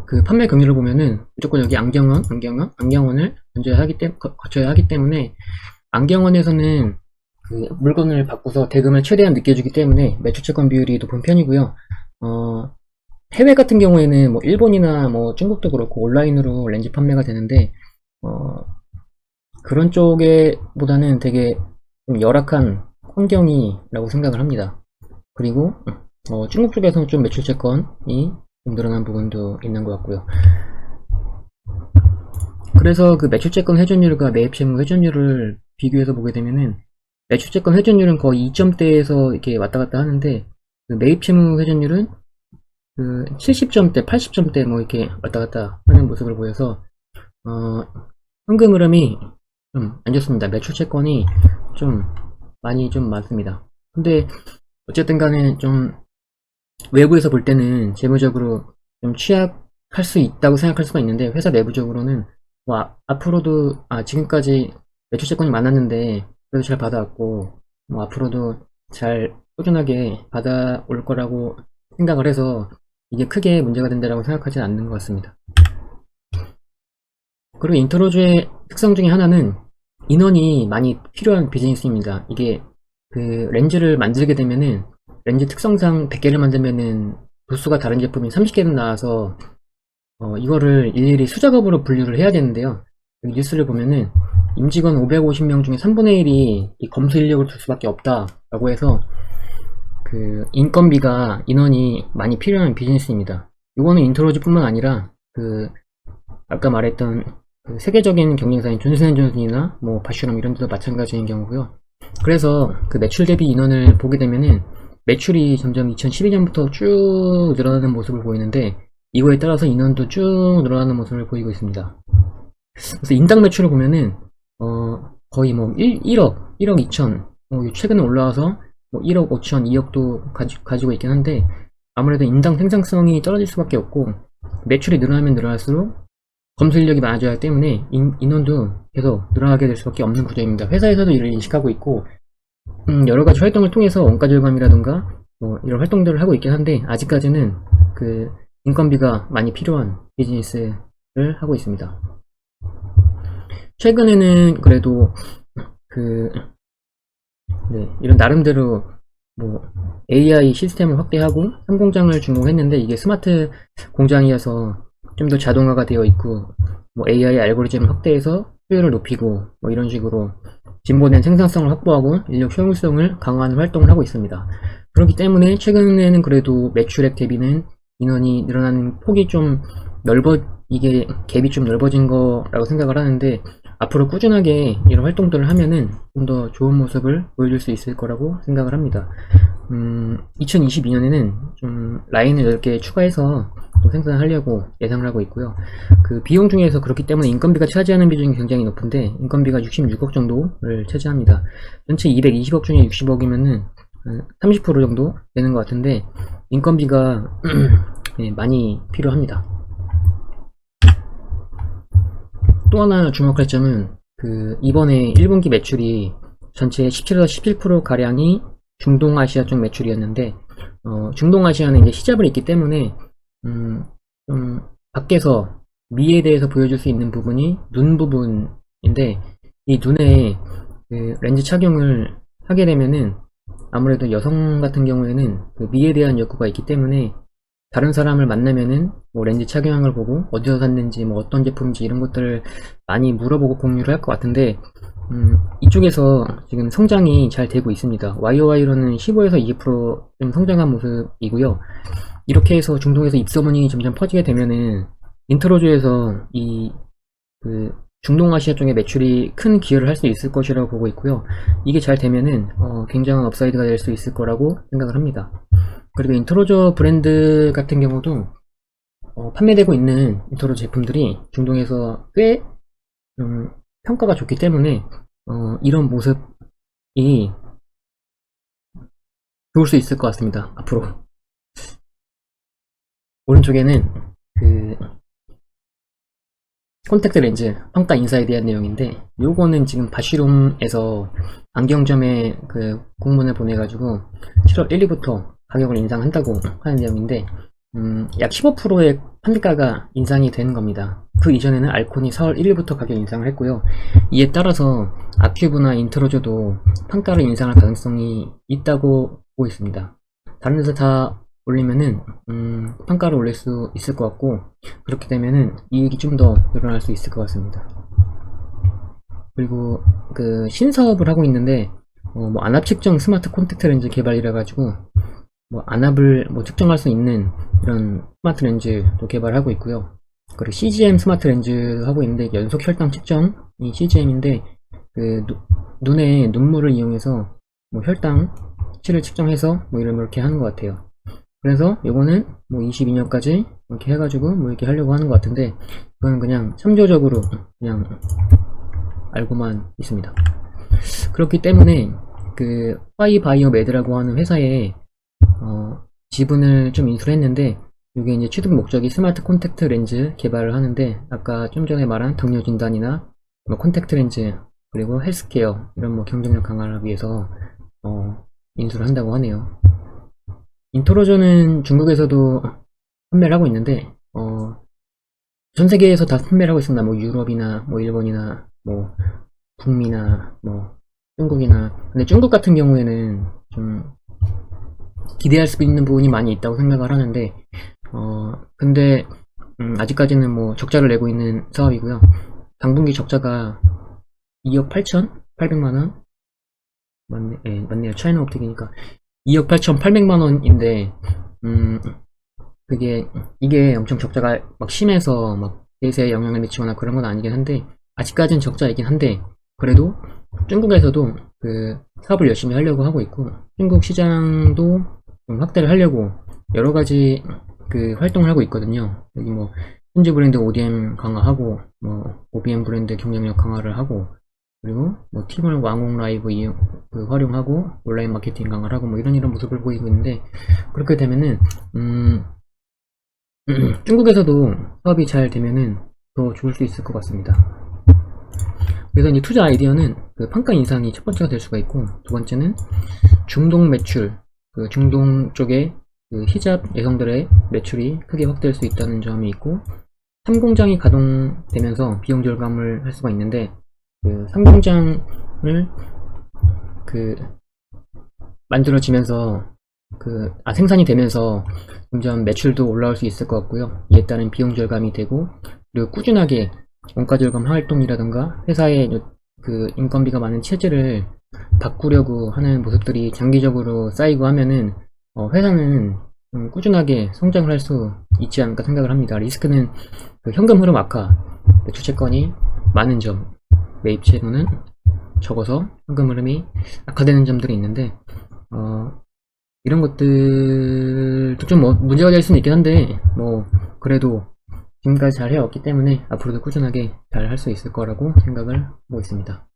그 판매 경로를 보면은 무조건 여기 안경원을 거쳐야 하기 때문에 안경원에서는 그 물건을 바꾸서 대금을 최대한 늦게 주기 때문에 매출채권 비율이 높은 편이고요. 해외 같은 경우에는 뭐 일본이나 뭐 중국도 그렇고 온라인으로 렌즈 판매가 되는데 그런 쪽에 보다는 되게 좀 열악한 환경이라고 생각을 합니다. 그리고 중국 쪽에서는 좀 매출채권이 좀 늘어난 부분도 있는 것 같고요. 그래서 그 매출채권 회전율과 매입채무 회전율을 비교해서 보게 되면은 매출채권 회전율은 거의 2점대에서 이렇게 왔다 갔다 하는데 그 매입채무 회전율은 그 70점대, 80점대 뭐 이렇게 왔다 갔다 하는 모습을 보여서 현금 흐름이 좀 안 좋습니다. 매출채권이 좀 많이 좀 많습니다. 근데 어쨌든 간에 좀 외부에서 볼 때는 재무적으로 좀 취약할 수 있다고 생각할 수가 있는데 회사 내부적으로는 뭐 앞으로도 지금까지 매출채권이 많았는데 그래도 잘 받아왔고 뭐 앞으로도 잘 꾸준하게 받아올 거라고 생각을 해서 이게 크게 문제가 된다라고 생각하지는 않는 것 같습니다. 그리고 인트로주의 특성 중에 하나는 인원이 많이 필요한 비즈니스입니다. 이게 그 렌즈를 만들게 되면은 렌즈 특성상 100개를 만들면은 도수가 다른 제품이 30개는 나와서 이거를 일일이 수작업으로 분류를 해야 되는데요. 여기 뉴스를 보면은 임직원 550명 중에 3분의 1이 이 검수 인력을 둘 수밖에 없다라고 해서 그 인건비가 인원이 많이 필요한 비즈니스입니다. 이거는 인트로즈뿐만 아니라 그 아까 말했던 그 세계적인 경쟁사인 존슨앤존슨이나 뭐 바슈럼 이런 데도 마찬가지인 경우고요. 그래서 그 매출 대비 인원을 보게 되면은 매출이 점점 2012년부터 쭉 늘어나는 모습을 보이는데 이거에 따라서 인원도 쭉 늘어나는 모습을 보이고 있습니다. 그래서 인당 매출을 보면은 거의 뭐 1억 2천 최근에 올라와서 뭐 1억 5천 2억도 가지고 있긴 한데 아무래도 인당 생산성이 떨어질 수밖에 없고 매출이 늘어나면 늘어날수록 검수 인력이 많아져야 하기 때문에 인원도 계속 늘어나게 될 수밖에 없는 구조입니다. 회사에서도 이를 인식하고 있고 여러가지 활동을 통해서 원가절감이라던가 뭐 이런 활동들을 하고 있긴 한데 아직까지는 그 인건비가 많이 필요한 비즈니스를 하고 있습니다. 최근에는 그래도 그 이런 나름대로 뭐 AI 시스템을 확대하고 3공장을 준공했는데 이게 스마트 공장이어서 좀 더 자동화가 되어 있고 뭐 AI 알고리즘을 확대해서 효율을 높이고 뭐 이런 식으로 진보된 생산성을 확보하고 인력 효율성을 강화하는 활동을 하고 있습니다. 그렇기 때문에 최근에는 그래도 매출액 대비는 인원이 늘어나는 폭이 좀 이게 갭이 좀 넓어진 거라고 생각을 하는데 앞으로 꾸준하게 이런 활동들을 하면은 좀 더 좋은 모습을 보여줄 수 있을 거라고 생각을 합니다. 2022년에는 좀 라인을 10개 추가해서 또 생산을 하려고 예상을 하고 있고요. 그 비용 중에서 그렇기 때문에 인건비가 차지하는 비중이 굉장히 높은데 인건비가 66억 정도를 차지합니다. 전체 220억 중에 60억이면은 30% 정도 되는 것 같은데 인건비가 네, 많이 필요합니다. 또 하나 주목할 점은 그 이번에 1분기 매출이 전체 17에서 11% 가량이 중동아시아 쪽 매출이었는데 중동아시아는 이제 시잡을 있기 때문에 좀 밖에서 미에 대해서 보여줄 수 있는 부분이 눈 부분인데 이 눈에 그 렌즈 착용을 하게 되면은 아무래도 여성 같은 경우에는 그 미에 대한 욕구가 있기 때문에 다른 사람을 만나면은 뭐 렌즈 착용을 보고 어디서 샀는지 뭐 어떤 제품인지 이런 것들을 많이 물어보고 공유를 할 것 같은데 이쪽에서 지금 성장이 잘 되고 있습니다. YOY로는 15에서 20%좀 성장한 모습이고요. 이렇게 해서 중동에서 입소문이 점점 퍼지게 되면은 인트로주에서 이 그 중동아시아 쪽의 매출이 큰 기여를 할 수 있을 것이라고 보고 있고요. 이게 잘 되면은 굉장한 업사이드가 될 수 있을 거라고 생각을 합니다. 그리고 인트로저 브랜드 같은 경우도 판매되고 있는 인트로저 제품들이 중동에서 꽤 평가가 좋기 때문에 이런 모습이 좋을 수 있을 것 같습니다. 앞으로 오른쪽에는 그 콘택트 렌즈 평가 인사에 대한 내용인데 요거는 지금 바쉬룸에서 안경점에 그 공문을 보내가지고 7월 1일부터 가격을 인상한다고 하는 내용인데 약 15%의 판가가 인상이 되는 겁니다. 그 이전에는 알콘이 4월 1일부터 가격 인상을 했고요. 이에 따라서 아큐브나 인트로저도 판가를 인상할 가능성이 있다고 보고 있습니다. 다른 데서 다 올리면은 판가를 올릴 수 있을 것 같고, 그렇게 되면은 이익이 좀 더 늘어날 수 있을 것 같습니다. 그리고 그 신사업을 하고 있는데 뭐 안압 측정 스마트 콘택트 렌즈 개발이라 가지고 뭐 안압을 뭐 측정할 수 있는 이런 스마트 렌즈도 개발하고 있고요. 그리고 CGM 스마트 렌즈도 하고 있는데 연속 혈당 측정이 CGM인데 그 눈에 눈물을 이용해서 뭐 혈당치를 측정해서 뭐 이렇게 하는 것 같아요. 그래서 요거는 뭐 22년까지 이렇게 해가지고 뭐 이렇게 하려고 하는 것 같은데, 그건 그냥 참조적으로 그냥 알고만 있습니다. 그렇기 때문에 그 파이바이오메드라고 하는 회사에 지분을 좀 인수를 했는데, 이게 이제 취득 목적이 스마트 콘택트 렌즈 개발을 하는데, 아까 좀 전에 말한 당뇨 진단이나 뭐 콘택트 렌즈 그리고 헬스케어 이런 뭐 경쟁력 강화를 위해서 인수를 한다고 하네요. 인트로저는 중국에서도 판매를 하고 있는데 전 세계에서 다 판매를 하고 있습니다. 뭐 유럽이나 뭐 일본이나 뭐 북미나 뭐 중국이나. 근데 중국 같은 경우에는 좀 기대할 수 있는 부분이 많이 있다고 생각을 하는데 근데 아직까지는 뭐 적자를 내고 있는 사업이고요. 당분기 적자가 2억 8,800만원 맞네, 예, 맞네요. 차이나 옵틱이니까 2억 8,800만원인데 이게 엄청 적자가 막 심해서 막 대세에 영향을 미치거나 그런 건 아니긴 한데, 아직까지는 적자이긴 한데, 그래도 중국에서도 그 사업을 열심히 하려고 하고 있고, 중국 시장도 좀 확대를 하려고 여러 가지 그 활동을 하고 있거든요. 여기 뭐 현지 브랜드 ODM 강화하고, 뭐 OBM 브랜드 경쟁력 강화를 하고, 그리고 뭐 팀을 왕홍 라이브 활용하고 온라인 마케팅 강화를 하고 뭐 이런 모습을 보이고 있는데, 그렇게 되면은 중국에서도 사업이 잘 되면은 더 좋을 수 있을 것 같습니다. 그래서 이제 투자 아이디어는 그 판가 인상이 첫 번째가 될 수가 있고, 두 번째는 중동 매출, 그 중동 쪽에 그 히잡 여성들의 매출이 크게 확대할 수 있다는 점이 있고, 3공장이 가동되면서 비용 절감을 할 수가 있는데, 그 3공장을 그 만들어지면서 생산이 되면서 점점 매출도 올라올 수 있을 것 같고요. 이에 따른 비용 절감이 되고, 그리고 꾸준하게 원가 절감 활동이라던가 회사의 그 인건비가 많은 체제를 바꾸려고 하는 모습들이 장기적으로 쌓이고 하면은 회사는 꾸준하게 성장을 할 수 있지 않을까 생각을 합니다. 리스크는 그 현금 흐름 악화, 매출 채권이 많은 점, 매입 채무는 적어서 현금 흐름이 악화되는 점들이 있는데, 이런 것들도 좀 문제가 될 수는 있긴 한데, 뭐 그래도 지금까지 잘 해왔기 때문에 앞으로도 꾸준하게 잘 할 수 있을 거라고 생각을 하고 있습니다.